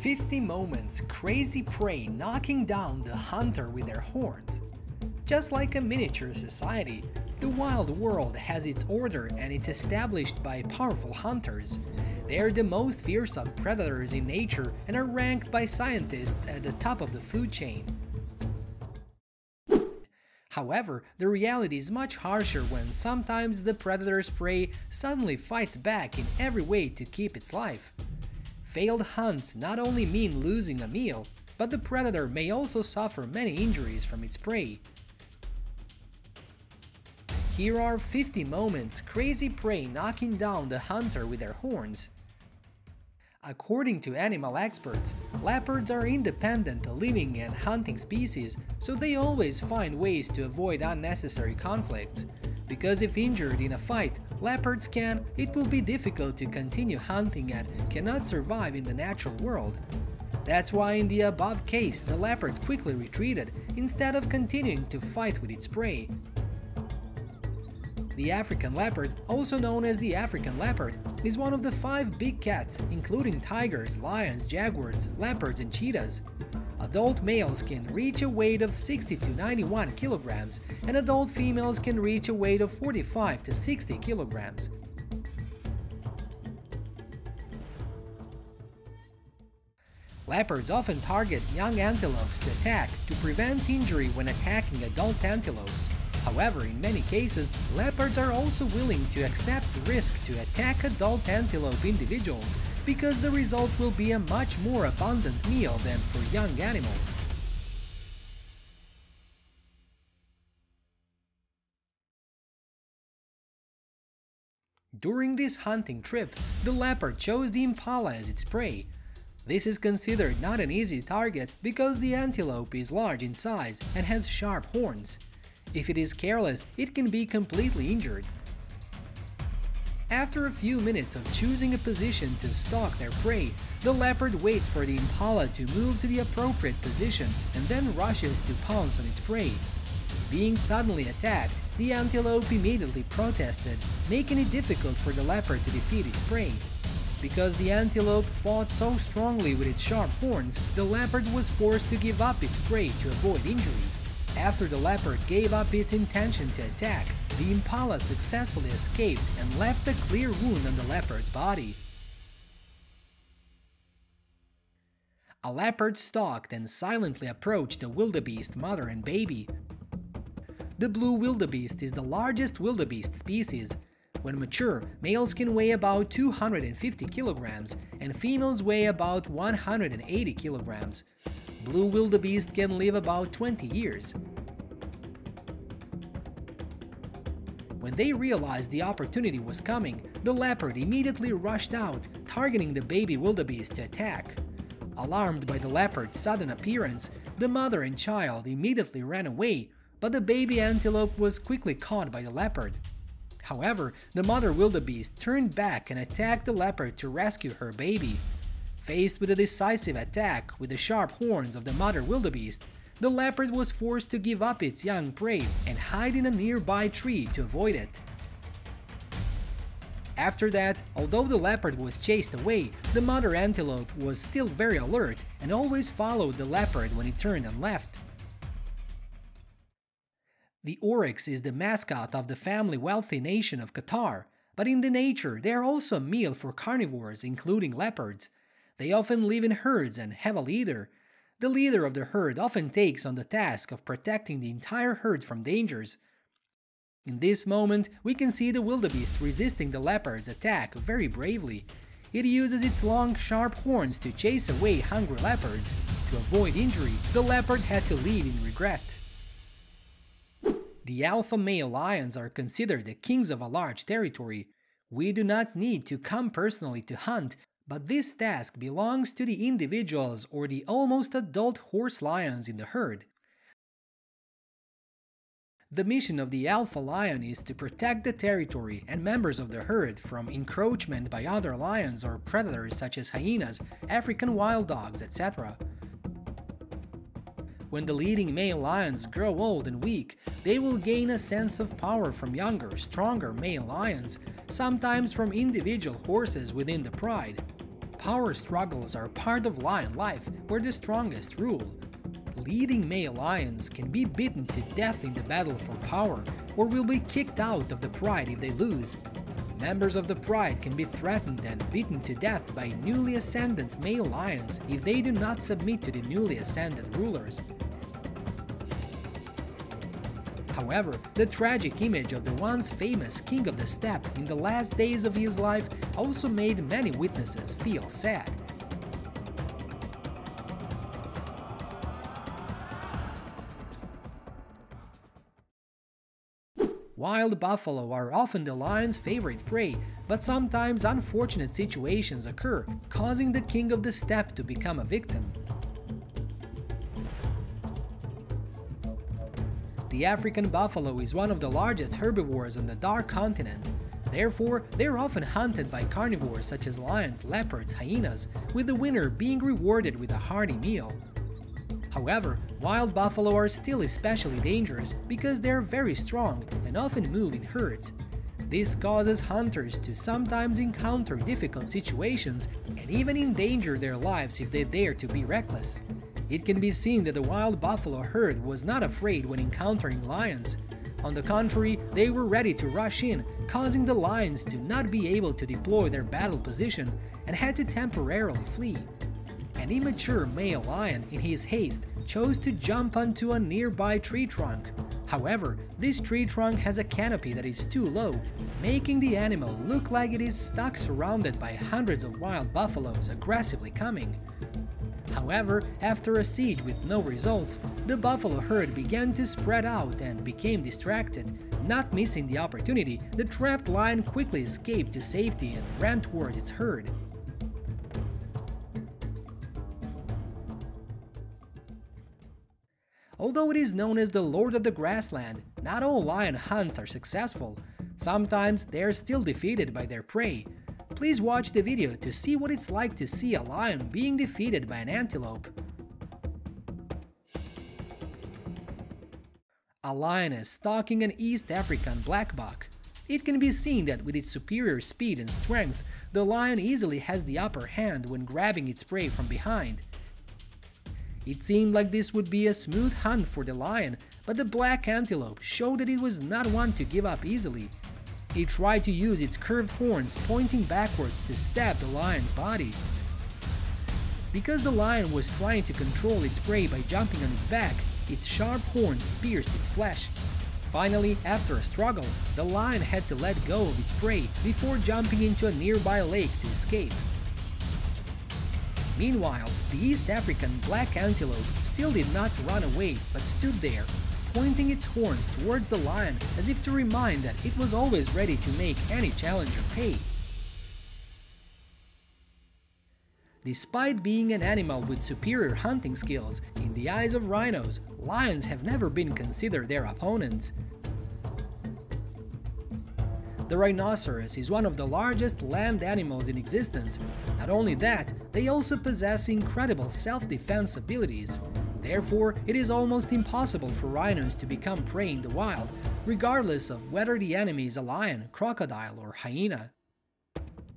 50 moments crazy prey knocking down the hunter with their horns. Just like a miniature society, the wild world has its order and it's established by powerful hunters. They are the most fearsome predators in nature and are ranked by scientists at the top of the food chain. However, the reality is much harsher when sometimes the predator's prey suddenly fights back in every way to keep its life. Failed hunts not only mean losing a meal, but the predator may also suffer many injuries from its prey. Here are 50 moments crazy prey knocking down the hunter with their horns. According to animal experts, leopards are independent living and hunting species, so they always find ways to avoid unnecessary conflicts. Because if injured in a fight, leopards it will be difficult to continue hunting and cannot survive in the natural world. That's why in the above case, the leopard quickly retreated instead of continuing to fight with its prey. The African leopard, also known as the African leopard, is one of the 5 big cats, including tigers, lions, jaguars, leopards, and cheetahs. Adult males can reach a weight of 60 to 91 kilograms, and adult females can reach a weight of 45 to 60 kilograms. Leopards often target young antelopes to attack to prevent injury when attacking adult antelopes. However, in many cases, leopards are also willing to accept the risk to attack adult antelope individuals because the result will be a much more abundant meal than for young animals. During this hunting trip, the leopard chose the impala as its prey. This is considered not an easy target because the antelope is large in size and has sharp horns. If it is careless, it can be completely injured. After a few minutes of choosing a position to stalk their prey, the leopard waits for the impala to move to the appropriate position and then rushes to pounce on its prey. Being suddenly attacked, the antelope immediately protested, making it difficult for the leopard to defeat its prey. Because the antelope fought so strongly with its sharp horns, the leopard was forced to give up its prey to avoid injury. After the leopard gave up its intention to attack, the impala successfully escaped and left a clear wound on the leopard's body. A leopard stalked and silently approached a wildebeest mother and baby. The blue wildebeest is the largest wildebeest species. When mature, males can weigh about 250 kilograms and females weigh about 180 kilograms. Blue wildebeest can live about 20 years. When they realized the opportunity was coming, the leopard immediately rushed out, targeting the baby wildebeest to attack. Alarmed by the leopard's sudden appearance, the mother and child immediately ran away, but the baby antelope was quickly caught by the leopard. However, the mother wildebeest turned back and attacked the leopard to rescue her baby. Faced with a decisive attack with the sharp horns of the mother wildebeest, the leopard was forced to give up its young prey and hide in a nearby tree to avoid it. After that, although the leopard was chased away, the mother antelope was still very alert and always followed the leopard when it turned and left. The oryx is the mascot of the family wealthy nation of Qatar, but in the nature they are also a meal for carnivores, including leopards. They often live in herds and have a leader. The leader of the herd often takes on the task of protecting the entire herd from dangers. In this moment, we can see the wildebeest resisting the leopard's attack very bravely. It uses its long, sharp horns to chase away hungry leopards. To avoid injury, the leopard had to leave in regret. The alpha male lions are considered the kings of a large territory. We do not need to come personally to hunt, but this task belongs to the individuals or the almost adult horse lions in the herd. The mission of the alpha lion is to protect the territory and members of the herd from encroachment by other lions or predators such as hyenas, African wild dogs, etc. When the leading male lions grow old and weak, they will gain a sense of power from younger, stronger male lions, sometimes from individual horses within the pride. Power struggles are part of lion life, where the strongest rule. Leading male lions can be beaten to death in the battle for power, or will be kicked out of the pride if they lose. Members of the pride can be threatened and beaten to death by newly ascendant male lions if they do not submit to the newly ascended rulers. However, the tragic image of the once famous king of the steppe in the last days of his life also made many witnesses feel sad. Wild buffalo are often the lion's favorite prey, but sometimes unfortunate situations occur, causing the king of the steppe to become a victim. The African buffalo is one of the largest herbivores on the Dark Continent. Therefore, they're often hunted by carnivores such as lions, leopards, hyenas, with the winner being rewarded with a hearty meal. However, wild buffalo are still especially dangerous because they're very strong and often move in herds. This causes hunters to sometimes encounter difficult situations and even endanger their lives if they dare to be reckless. It can be seen that the wild buffalo herd was not afraid when encountering lions. On the contrary, they were ready to rush in, causing the lions to not be able to deploy their battle position and had to temporarily flee. An immature male lion, in his haste, chose to jump onto a nearby tree trunk. However, this tree trunk has a canopy that is too low, making the animal look like it is stuck surrounded by hundreds of wild buffaloes aggressively coming. However, after a siege with no results, the buffalo herd began to spread out and became distracted. Not missing the opportunity, the trapped lion quickly escaped to safety and ran towards its herd. Although it is known as the Lord of the Grassland, not all lion hunts are successful. Sometimes they are still defeated by their prey. Please watch the video to see what it's like to see a lion being defeated by an antelope. A lioness stalking an East African black buck. It can be seen that with its superior speed and strength, the lion easily has the upper hand when grabbing its prey from behind. It seemed like this would be a smooth hunt for the lion, but the black antelope showed that it was not one to give up easily. It tried to use its curved horns pointing backwards to stab the lion's body. Because the lion was trying to control its prey by jumping on its back, its sharp horns pierced its flesh. Finally, after a struggle, the lion had to let go of its prey before jumping into a nearby lake to escape. Meanwhile, the East African black antelope still did not run away but stood there, pointing its horns towards the lion as if to remind that it was always ready to make any challenger pay. Despite being an animal with superior hunting skills, in the eyes of rhinos, lions have never been considered their opponents. The rhinoceros is one of the largest land animals in existence. Not only that, they also possess incredible self-defense abilities. Therefore, it is almost impossible for rhinos to become prey in the wild, regardless of whether the enemy is a lion, crocodile, or hyena.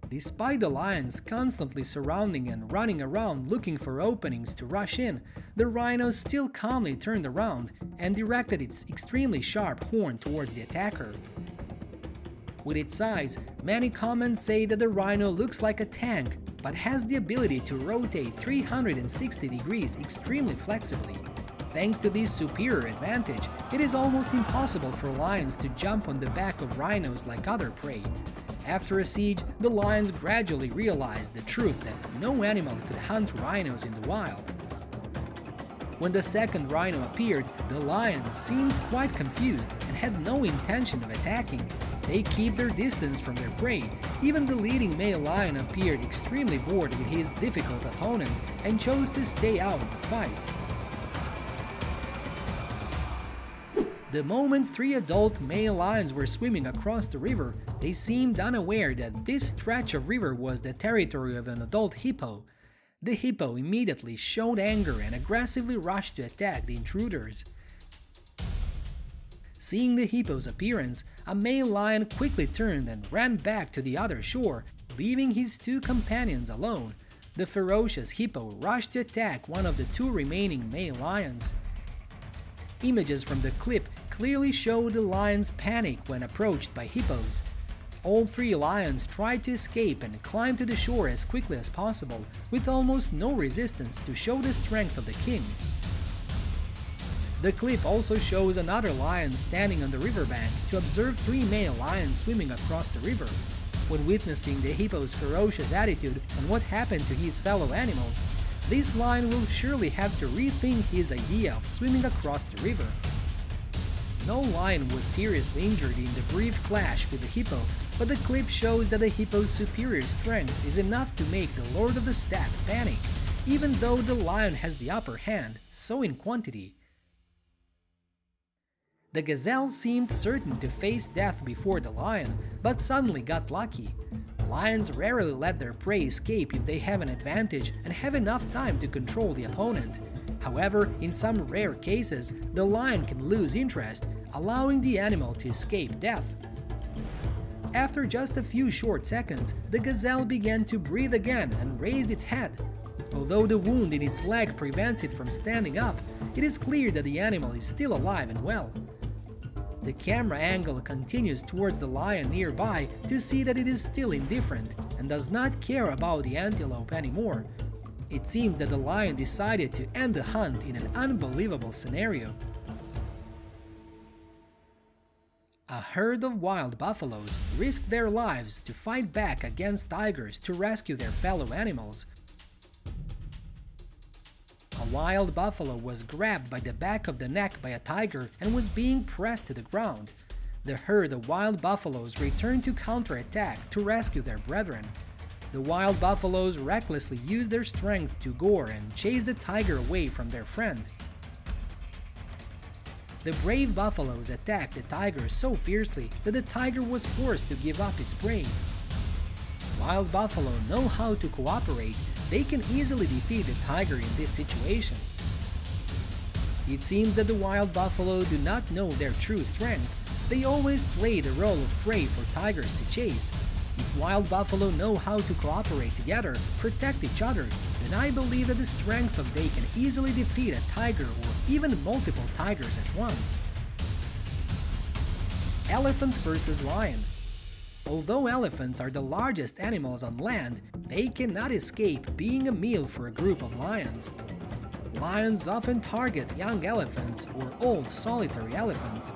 Despite the lions constantly surrounding and running around looking for openings to rush in, the rhino still calmly turned around and directed its extremely sharp horn towards the attacker. With its size, many comments say that the rhino looks like a tank, but has the ability to rotate 360 degrees extremely flexibly. Thanks to this superior advantage, it is almost impossible for lions to jump on the back of rhinos like other prey. After a siege, the lions gradually realized the truth that no animal could hunt rhinos in the wild. When the second rhino appeared, the lions seemed quite confused and had no intention of attacking. They keep their distance from their prey. Even the leading male lion appeared extremely bored with his difficult opponent and chose to stay out of the fight. The moment 3 adult male lions were swimming across the river, they seemed unaware that this stretch of river was the territory of an adult hippo. The hippo immediately showed anger and aggressively rushed to attack the intruders. Seeing the hippo's appearance, a male lion quickly turned and ran back to the other shore, leaving his 2 companions alone. the ferocious hippo rushed to attack one of the two remaining male lions. Images from the clip clearly show the lions panic when approached by hippos. All three lions tried to escape and climb to the shore as quickly as possible, with almost no resistance to show the strength of the king. The clip also shows another lion standing on the riverbank to observe three male lions swimming across the river. When witnessing the hippo's ferocious attitude and what happened to his fellow animals, this lion will surely have to rethink his idea of swimming across the river. No lion was seriously injured in the brief clash with the hippo, but the clip shows that the hippo's superior strength is enough to make the Lord of the Steppe panic, even though the lion has the upper hand, so in quantity. The gazelle seemed certain to face death before the lion, but suddenly got lucky. Lions rarely let their prey escape if they have an advantage and have enough time to control the opponent. However, in some rare cases, the lion can lose interest, allowing the animal to escape death. After just a few short seconds, the gazelle began to breathe again and raised its head. Although the wound in its leg prevents it from standing up, it is clear that the animal is still alive and well. The camera angle continues towards the lion nearby to see that it is still indifferent and does not care about the antelope anymore. It seems that the lion decided to end the hunt in an unbelievable scenario. A herd of wild buffaloes risked their lives to fight back against tigers to rescue their fellow animals. A wild buffalo was grabbed by the back of the neck by a tiger and was being pressed to the ground. The herd of wild buffaloes returned to counterattack to rescue their brethren. The wild buffaloes recklessly used their strength to gore and chase the tiger away from their friend. The brave buffaloes attacked the tiger so fiercely that the tiger was forced to give up its prey. Wild buffalo know how to cooperate. They can easily defeat the tiger in this situation. It seems that the wild buffalo do not know their true strength. They always play the role of prey for tigers to chase. If wild buffalo know how to cooperate together, protect each other, then I believe that the strength of they can easily defeat a tiger or even multiple tigers at once. Elephant versus lion. Although elephants are the largest animals on land, they cannot escape being a meal for a group of lions. Lions often target young elephants or old solitary elephants.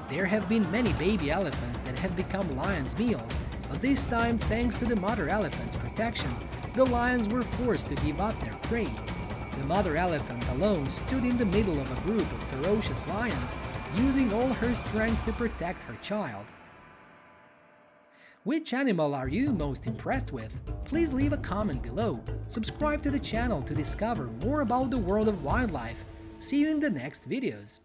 There have been many baby elephants that have become lions' meals, but this time, thanks to the mother elephant's protection, the lions were forced to give up their prey. The mother elephant alone stood in the middle of a group of ferocious lions, using all her strength to protect her child. Which animal are you most impressed with? Please leave a comment below. Subscribe to the channel to discover more about the world of wildlife. See you in the next videos.